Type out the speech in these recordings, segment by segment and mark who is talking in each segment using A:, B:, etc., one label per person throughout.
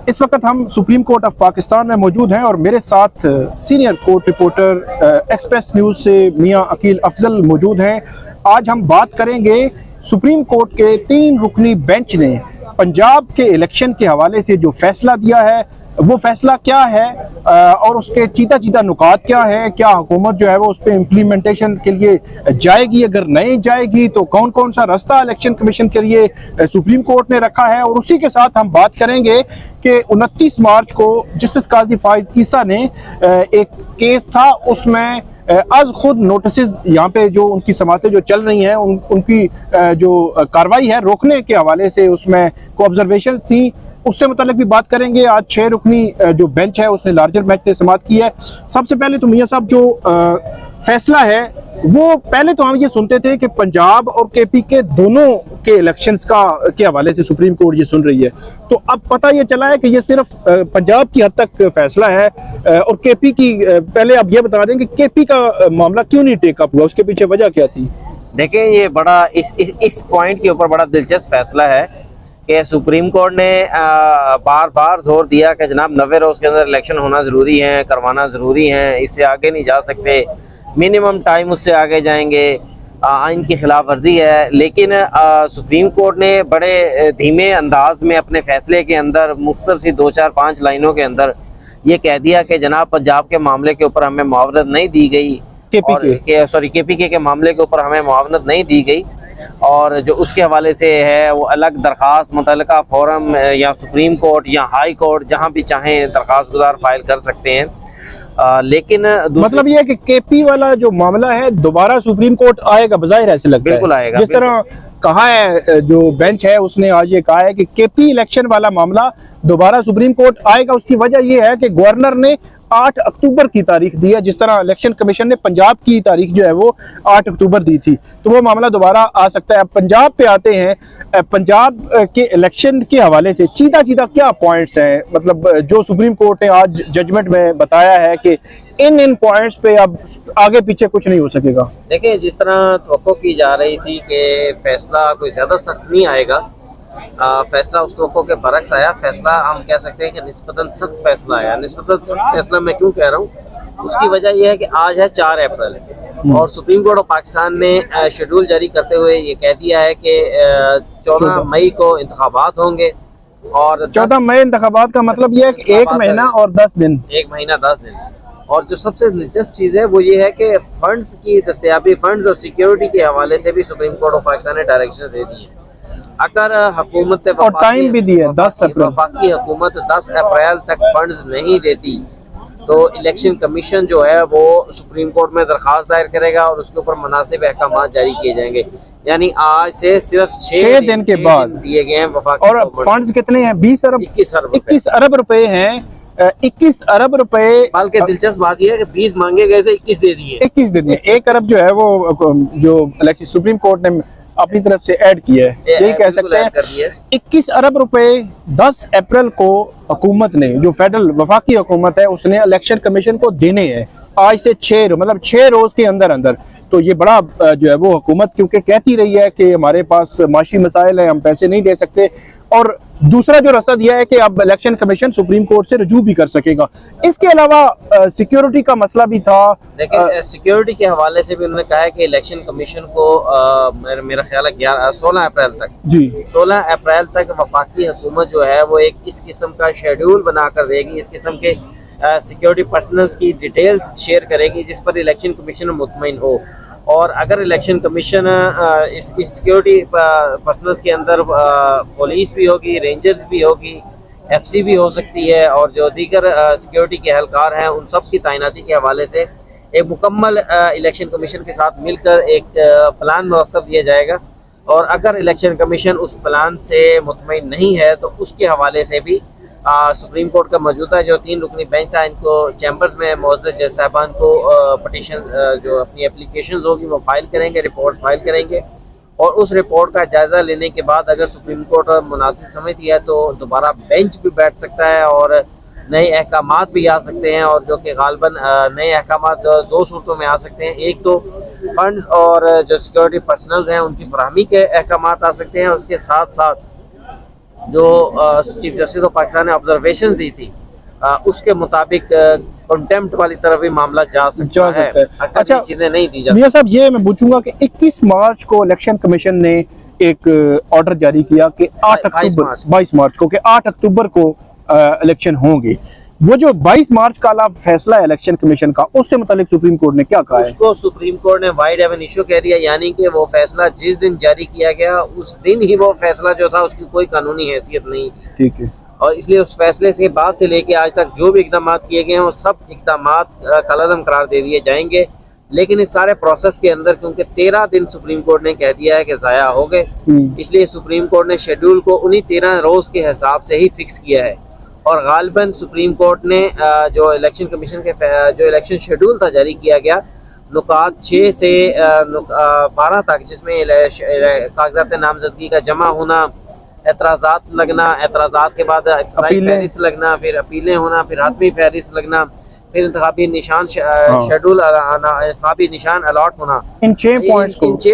A: इस वक्त हम सुप्रीम कोर्ट ऑफ पाकिस्तान में मौजूद हैं और मेरे साथ senior court reporter express news से मियां अकील अफजल मौजूद हैं। आज हम बात करेंगे सुप्रीम कोर्ट के 3 रुकनी बेंच ने पंजाब के इलेक्शन के हवाले से जो फैसला दिया है वो फैसला क्या है और उसके चीता चीता नुकात क्या है, क्या हुकूमत जो है वो उस पर इम्प्लीमेंटेशन के लिए जाएगी, अगर नहीं जाएगी तो कौन कौन सा रास्ता इलेक्शन कमीशन के लिए सुप्रीम कोर्ट ने रखा है। और उसी के साथ हम बात करेंगे कि 29 मार्च को जस्टिस काजी फाइज ईसा ने एक केस था, उसमें आज खुद नोटिस यहाँ पे जो उनकी समातें जो चल रही हैं उनकी जो कार्रवाई है रोकने के हवाले से उसमें को ऑब्जर्वेशन थी, उससे मुतालिक भी बात करेंगे। आज 6 रुकनी जो बेंच है उसने लार्जर बेंच ने समात की है। सबसे पहले तो मियां साहब जो फैसला है वो पहले तो हम ये सुनते थे कि पंजाब और केपी के दोनों के इलेक्शंस का के हवाले से सुप्रीम कोर्ट ये सुन रही है, तो अब पता ये चला है कि ये सिर्फ पंजाब की हद तक फैसला है और केपी की पहले आप ये बता दें कि केपी का मामला क्यों नहीं टेकअप हुआ, उसके पीछे वजह क्या थी?
B: देखें, ये बड़ा इस पॉइंट के ऊपर बड़ा दिलचस्प फैसला है कि सुप्रीम कोर्ट ने बार बार जोर दिया कि जनाब 90 रोज के अंदर इलेक्शन होना ज़रूरी है, करवाना ज़रूरी है, इससे आगे नहीं जा सकते, मिनिमम टाइम उससे आगे जाएंगे, आइन की खिलाफ वर्जी है। लेकिन सुप्रीम कोर्ट ने बड़े धीमे अंदाज में अपने फैसले के अंदर मुख्तसर सी 2-4-5 लाइनों के अंदर ये कह दिया कि जनाब पंजाब के मामले के ऊपर हमें मुआवनत नहीं दी गई, केपीके के मामले के ऊपर हमें मुआवनत नहीं दी गई, और जो उसके हवाले से है वो अलग दरख्वास्त मुतल्लिका फोरम या सुप्रीम कोर्ट या हाई कोर्ट जहां भी चाहें दरख्वास्त गुजार फाइल कर सकते हैं। लेकिन
A: मतलब ये है कि केपी वाला जो मामला है दोबारा सुप्रीम कोर्ट आएगा, बजाहिर ऐसे लगता है
B: बिल्कुल आएगा।
A: जिस तरह कहा है जो बेंच है उसने आज ये कहा है कि केपी इलेक्शन वाला मामला दोबारा सुप्रीम कोर्ट आएगा। उसकी वजह ये है कि गवर्नर ने 8 अक्टूबर की तारीख दी है, जिस तरह इलेक्शन कमीशन ने पंजाब की तारीख जो है वो 8 अक्टूबर दी थी, तो वो मामला दोबारा आ सकता है। पंजाब पे आते हैं, पंजाब के इलेक्शन के हवाले से चीता चीता क्या पॉइंट्स हैं, मतलब जो सुप्रीम कोर्ट ने आज जजमेंट में बताया है कि इन पॉइंट्स पे अब आगे पीछे कुछ नहीं हो सकेगा।
B: देखिए, जिस तरह तवक्को की जा रही थी कि फैसला कोई ज्यादा सख्त नहीं आएगा, फैसला उस तवक्को के बरक्स आया। फैसला हम कह सकते हैं कि निस्बतन सख्त फैसला आया। निस्बतन सख्त फैसला मैं क्यों कह रहा हूँ, उसकी वजह यह है कि आज है 4 अप्रैल और सुप्रीम कोर्ट ऑफ पाकिस्तान ने शेड्यूल जारी करते हुए ये कह दिया है कि 14 मई को इंतखाबात होंगे। और 14
A: मई इंतखाबात का मतलब यह है कि 1 महीना और 10 दिन,
B: 1 महीना 10 दिन। और जो सबसे दिलचस्प चीज़ है वो ये है कि फंड्स की दस्तयाबी, फंड्स और सिक्योरिटी के हवाले से भी सुप्रीम कोर्ट ऑफ पाकिस्तान ने डायरेक्शन दे दी है। अगर हुकूमत
A: और टाइम भी दिया 10 अप्रैल,
B: वफाकी हुकूमत 10 अप्रैल तक फंड्स नहीं देती तो इलेक्शन कमीशन जो है वो सुप्रीम कोर्ट में दरखास्त दायर करेगा और उसके ऊपर मुनासिब अहकाम जारी किए जाएंगे। यानी आज से सिर्फ 6 दिन के बाद दिए गए हैं वफाकी।
A: और फंड्स कितने हैं? 20 अरब 21 अरब रुपए हैं। 21 अरब रुपए।
B: बल्कि दिलचस्प बात यह है कि 20 मांगे गए थे, 21 दे दिए।
A: 21 दे दिए। 1 अरब जो है वो जो सुप्रीम कोर्ट ने अपनी तरफ से ऐड किया है, यही कह सकते हैं। 21 अरब रुपए 10 अप्रैल को हुकूमत ने, जो फेडरल वफाकी हुकूमत है, उसने इलेक्शन कमीशन को देने हैं आज से 6 रोज के अंदर अंदर। तो ये बड़ा जो है वो हुकूमत क्योंकि कहती रही है कि हमारे पास माशी मसाइल है, हम पैसे नहीं दे सकते, और दूसरा जो रास्ता दिया है कि अब इलेक्शन कमीशन सुप्रीम कोर्ट से रजू भी कर सकेगा। इसके अलावा सिक्योरिटी का मसला भी था।
B: लेकिन सिक्योरिटी के हवाले से भी उन्होंने कहा है कि इलेक्शन कमीशन को मेरा ख्याल है 16 अप्रैल तक 16 अप्रैल तक वफाकी हुकूमत जो है वो एक इस किस्म का शेड्यूल बना कर देगी, इस किस्म के सिक्योरिटी पर्सनल्स की डिटेल्स शेयर करेगी जिस पर इलेक्शन कमीशन मुतमईन हो। और अगर इलेक्शन कमीशन इस सिक्योरिटी पर्सनल्स के अंदर पुलिस भी होगी, रेंजर्स भी होगी, एफसी भी हो सकती है, और जो दीगर सिक्योरिटी के एहलकार हैं उन सब की तैनाती के हवाले से एक मुकम्मल इलेक्शन कमीशन के साथ मिलकर एक प्लान मुरतब किया जाएगा। और अगर इलेक्शन कमीशन उस प्लान से मुतमईन नहीं है तो उसके हवाले से भी सुप्रीम कोर्ट का मौजूदा जो 3 रुकनी बेंच था, इनको चैम्बर्स में मौजूद जज साहबान को पटिशन जो अपनी एप्लीकेशन होगी वो फाइल करेंगे, रिपोर्ट फाइल करेंगे, और उस रिपोर्ट का जायज़ा लेने के बाद अगर सुप्रीम कोर्ट मुनासिब समझती है तो दोबारा बेंच भी बैठ सकता है और नए अहकामात भी आ सकते हैं। और जो कि गालबन नए अहकामात 2 सूरतों में आ सकते हैं। एक तो फंड्स और जो सिक्योरिटी पर्सनल्स हैं उनकी फराहमी के अहकामात आ सकते हैं, उसके साथ साथ जो चीफ जस्टिस ऑफ पाकिस्तान ने ऑब्जर्वेशन दी थी उसके मुताबिक कंटेम्प्ट वाली तरफ भी मामला जा सकता है।
A: अच्छा,
B: चीजें नहीं दी जाती।
A: मियां साहब, ये मैं पूछूंगा कि 21 मार्च को इलेक्शन कमीशन ने एक ऑर्डर जारी किया कि 22 मार्च को कि 8 अक्टूबर को इलेक्शन होंगे। वो जो 22 मार्च का फैसला है इलेक्शन कमीशन का, उससे मुतालिक सुप्रीम कोर्ट ने क्या कहा है?
B: उसको सुप्रीम कोर्ट ने वाइड एवन इशू कह दिया, यानी कि वो फैसला जिस दिन जारी किया गया उस दिन ही वो फैसला जो था उसकी कोई कानूनी हैसियत नहीं थी।
A: ठीक है।
B: और इसलिए उस फैसले से बाद से लेके आज तक जो भी इकदाम किए गए हैं वो सब इकदाम कलअदम करार दे दिए जाएंगे। लेकिन इस सारे प्रोसेस के अंदर क्योंकि 13 दिन सुप्रीम कोर्ट ने कह दिया है कि ज़ाया हो गए, इसलिए सुप्रीम कोर्ट ने शेड्यूल को उन्हीं 13 रोज़ के हिसाब से ही फिक्स किया है। और गालिबन सुप्रीम कोर्ट ने जो इलेक्शन कमीशन के जो इलेक्शन शेड्यूल था जारी किया गया, नुकात 6 से 12 तक, जिसमें कागजात नामजदगी का जमा होना, एतराज़ात लगना, एतराज़ात के बाद फहरिस्त लगना, फिर अपीलें होना, फिर हतमी फहरिस्त लगना, फिर इंतखाबी निशान शेड्यूल इंतखाबी निशान अलॉट होना, इन 6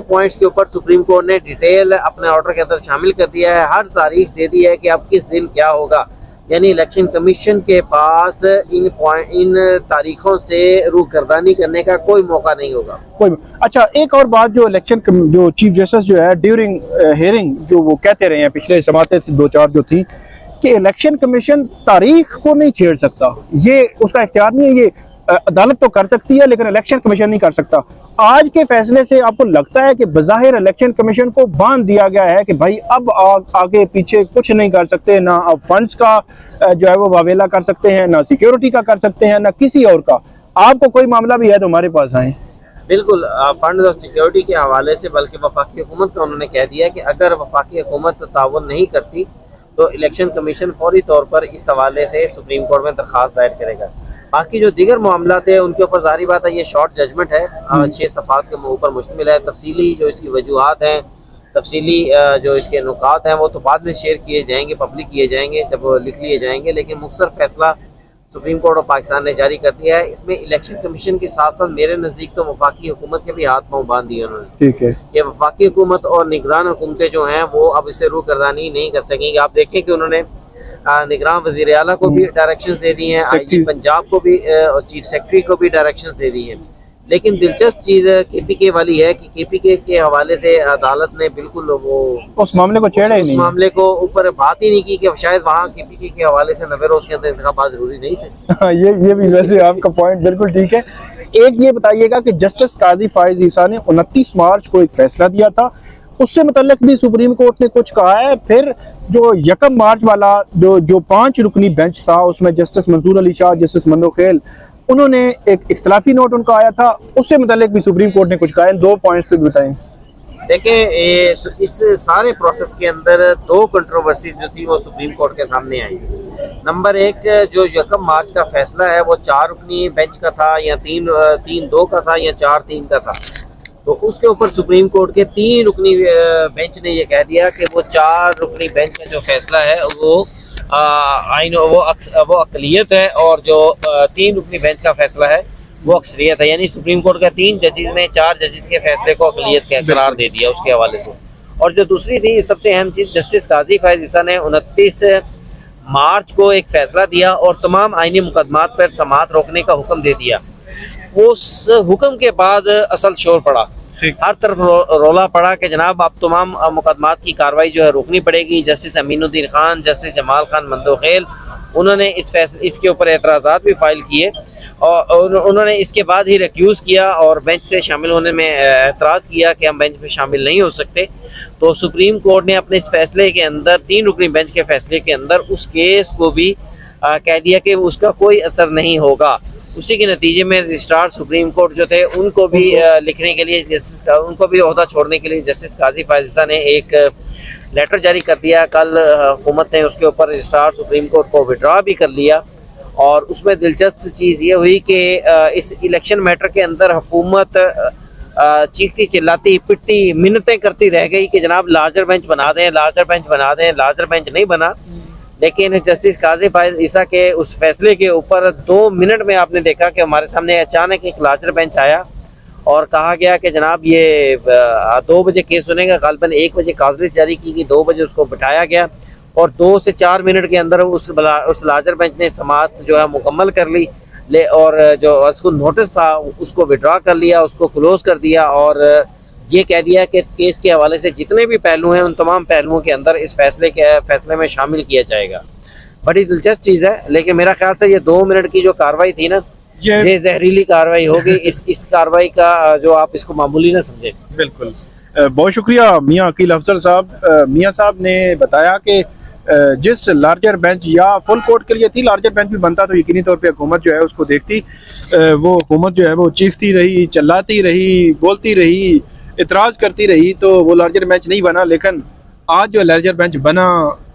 B: पॉइंट्स के ऊपर सुप्रीम कोर्ट ने डिटेल अपने ऑर्डर के अंदर शामिल कर दिया है। हर तारीख दे दी है कि अब किस दिन क्या होगा, यानी इलेक्शन कमीशन के पास इन तारीखों से रूगर्दानी करने का कोई मौका नहीं होगा। अच्छा, एक और बात, जो
A: जो चीफ जस्टिस जो है ड्यूरिंग हियरिंग जो वो कहते रहे हैं पिछले समातें 2-4 जो थी कि इलेक्शन कमीशन तारीख को नहीं छेड़ सकता, ये उसका इख्तियार नहीं है, ये अदालत तो कर सकती है लेकिन इलेक्शन कमीशन नहीं कर सकता। आज के फैसले से आपको लगता है कि बज़ाहिर इलेक्शन कमीशन को बांध दिया गया है कि भाई अब आगे पीछे कुछ नहीं कर सकते, ना अब फंड्स का जो है वो वावेला कर सकते हैं, ना सिक्योरिटी का कर सकते हैं, ना किसी और का? आपको कोई मामला भी है तो हमारे पास आए।
B: बिल्कुल, फंड और सिक्योरिटी के हवाले से बल्कि वफाकी हुकूमत का उन्होंने कह दिया कि अगर वफाकी हुकूमत ताउन नहीं करती तो इलेक्शन कमीशन फौरी तौर पर इस हवाले से सुप्रीम कोर्ट में दरख्वास्त दायर करेगा। बाकी जो दीगर मामला थे उनके ऊपर जारी बात है ये शॉर्ट जजमेंट है, 6 सफ़ात के ऊपर मुश्तमिल है। तफसीली जो इसकी वजूहात हैं, तफसीली जो इसके नुकात हैं वो तो बाद में शेयर किए जाएंगे, पब्लिक किए जाएंगे जब लिख लिए जाएंगे। लेकिन मुख्तसर फैसला सुप्रीम कोर्ट ऑफ पाकिस्तान ने जारी कर दिया है। इसमें इलेक्शन कमीशन के साथ साथ मेरे नज़दीक तो वफाकी हुकूमत के भी हाथ पाँव बांध दिए उन्होंने।
A: ठीक है,
B: ये वफाकी हुकूमत और निगरान हुकूमतें जो हैं वो अब इसे रूगर्दानी नहीं कर सकेंगी। आप देखें कि उन्होंने निगरान वज़ीर आला को भी डायरेक्शंस दे दी हैं, IG पंजाब को भी और चीफ सेक्रेटरी को भी डायरेक्शंस दे दी हैं। लेकिन दिलचस्प चीज़ KPK वाली है कि KPK के हवाले से अदालत ने बिल्कुल वो
A: उस मामले को छेड़ा ही नहीं,
B: उस मामले को ऊपर बात ही नहीं की कि शायद वहाँ KPK के हवाले से 90 रोज़ के अंदर इंतखाब जरूरी नहीं थे।
A: ये भी वैसे आपका पॉइंट बिल्कुल ठीक है। एक ये बताइएगा कि जस्टिस काजी फायज ईसा ने 29 मार्च को एक फैसला दिया था, उससे मुतल्लिक भी सुप्रीम कोर्ट ने कुछ कहा है। फिर जो 1 मार्च वाला जो 5 रुकनी बेंच था उसमें जस्टिस मंसूर अली शाह, जस्टिस मंदोखेल, उन्होंने एक इख्तिलाफी नोट उनका आया था, उससे मुतल्लिक भी सुप्रीम कोर्ट ने कुछ कहा है। 2 पॉइंट्स पे बताएं।
B: देखें, इस सारे प्रोसेस के अंदर 2 कंट्रोवर्सी जो थी वो सुप्रीम कोर्ट के सामने आई। नंबर 1, जो 1 मार्च का फैसला है वो 4 रुकनी बेंच का था या 3-2 का था या 4-3 का था। तो उसके ऊपर सुप्रीम कोर्ट के 3 रुकनी बेंच ने ये कह दिया कि वो 4 रुकनी बेंच का जो फैसला है वो वो अक़लियत है और जो 3 रुकनी बेंच का फैसला है वो अक्सरियत है। यानी सुप्रीम कोर्ट का 3 जजेस ने 4 जजेस के फैसले को अक़लियत का करार दे दिया उसके हवाले से। और जो दूसरी थी सबसे अहम चीज़, जस्टिस काजी फायज ईसा ने 29 मार्च को एक फैसला दिया और तमाम आईनी मुकदमात पर समाअत रोकने का हुक्म दे दिया। उस हुक्म के बाद असल शोर पड़ा, हर तरफ रोला पड़ा कि जनाब अब तमाम मुकदमात की कार्रवाई जो है रोकनी पड़ेगी। जस्टिस अमीनुद्दीन खान, जस्टिस जमाल खान मंदोखेल, उन्होंने इसके ऊपर एतराज़ात भी फाइल किए और उन्होंने इसके बाद ही रिक्यूज़ किया और बेंच से शामिल होने में एतराज़ किया कि हम बेंच में शामिल नहीं हो सकते। तो सुप्रीम कोर्ट ने अपने इस फैसले के अंदर 3 रुकनी बेंच के फैसले के अंदर उस केस को भी कह दिया कि उसका कोई असर नहीं होगा। उसी के नतीजे में रजिस्ट्रार सुप्रीम कोर्ट जो थे उनको भी लिखने के लिए उनको भी ओहदा छोड़ने के लिए जस्टिस काजी फायज ईसा ने एक लेटर जारी कर दिया। कल हुकूमत ने उसके ऊपर रजिस्ट्रार सुप्रीम कोर्ट को विड्रॉ भी कर लिया और उसमें दिलचस्प चीज़ ये हुई कि इस इलेक्शन मैटर के अंदर हुकूमत चीखती चिल्लाती पिटती मिन्नतें करती रह गई कि जनाब लार्जर बेंच बना दें, लार्जर बेंच बना दें। लार्जर बेंच नहीं बना, लेकिन जस्टिस काजी फायज ईसा के उस फैसले के ऊपर 2 मिनट में आपने देखा कि हमारे सामने अचानक एक लार्जर बेंच आया और कहा गया कि जनाब ये 2 बजे केस सुनेगा। गालिबन 1 बजे काजलिस जारी की गई, 2 बजे उसको बिठाया गया और 2 से 4 मिनट के अंदर उस लार्जर बेंच ने समाअत जो है मुकम्मल कर ली और जो उसको नोटिस था उसको विड्रॉ कर लिया, उसको क्लोज कर दिया और ये कह दिया कि केस के हवाले से जितने भी पहलू हैं उन तमाम पहलुओं के अंदर इस फैसले में शामिल किया जाएगा। बड़ी दिलचस्प चीज़ है, लेकिन मेरा ख्याल से ये 2 मिनट की जो कार्रवाई थी ना, ये जहरीली कार्रवाई होगी। इस कार्रवाई का जो आप इसको मामूली ना समझे।
A: बिल्कुल, बहुत शुक्रिया मियाँ अकील अफजल साहब। मियाँ साहब ने बताया कि जिस लार्जर बेंच या फुल कोर्ट के लिए थी, लार्जर बेंच भी बनता तो यकीनी तौर पे हुकूमत जो है उसको देखती। वो हुकूमत जो है वो चीखती रही, चिल्लाती रही, बोलती रही, इतराज़ करती रही, तो वो लार्जर बेंच नहीं बना। लेकिन आज जो लार्जर बेंच बना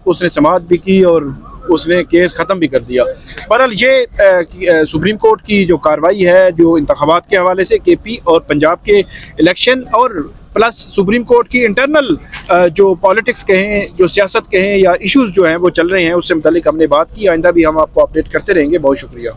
A: उसने समाअत भी की और उसने केस ख़त्म भी कर दिया। बहरहाल ये सुप्रीम कोर्ट की जो कार्रवाई है, जो इंतखाबात के हवाले से केपी और पंजाब के इलेक्शन और प्लस सुप्रीम कोर्ट की इंटरनल जो पॉलिटिक्स कहें, जो सियासत कहें या इश्यूज़ जो हैं वो चल रहे हैं, उससे मुतालिक हमने बात की। आइंदा भी हम आपको अपडेट करते रहेंगे। बहुत शुक्रिया।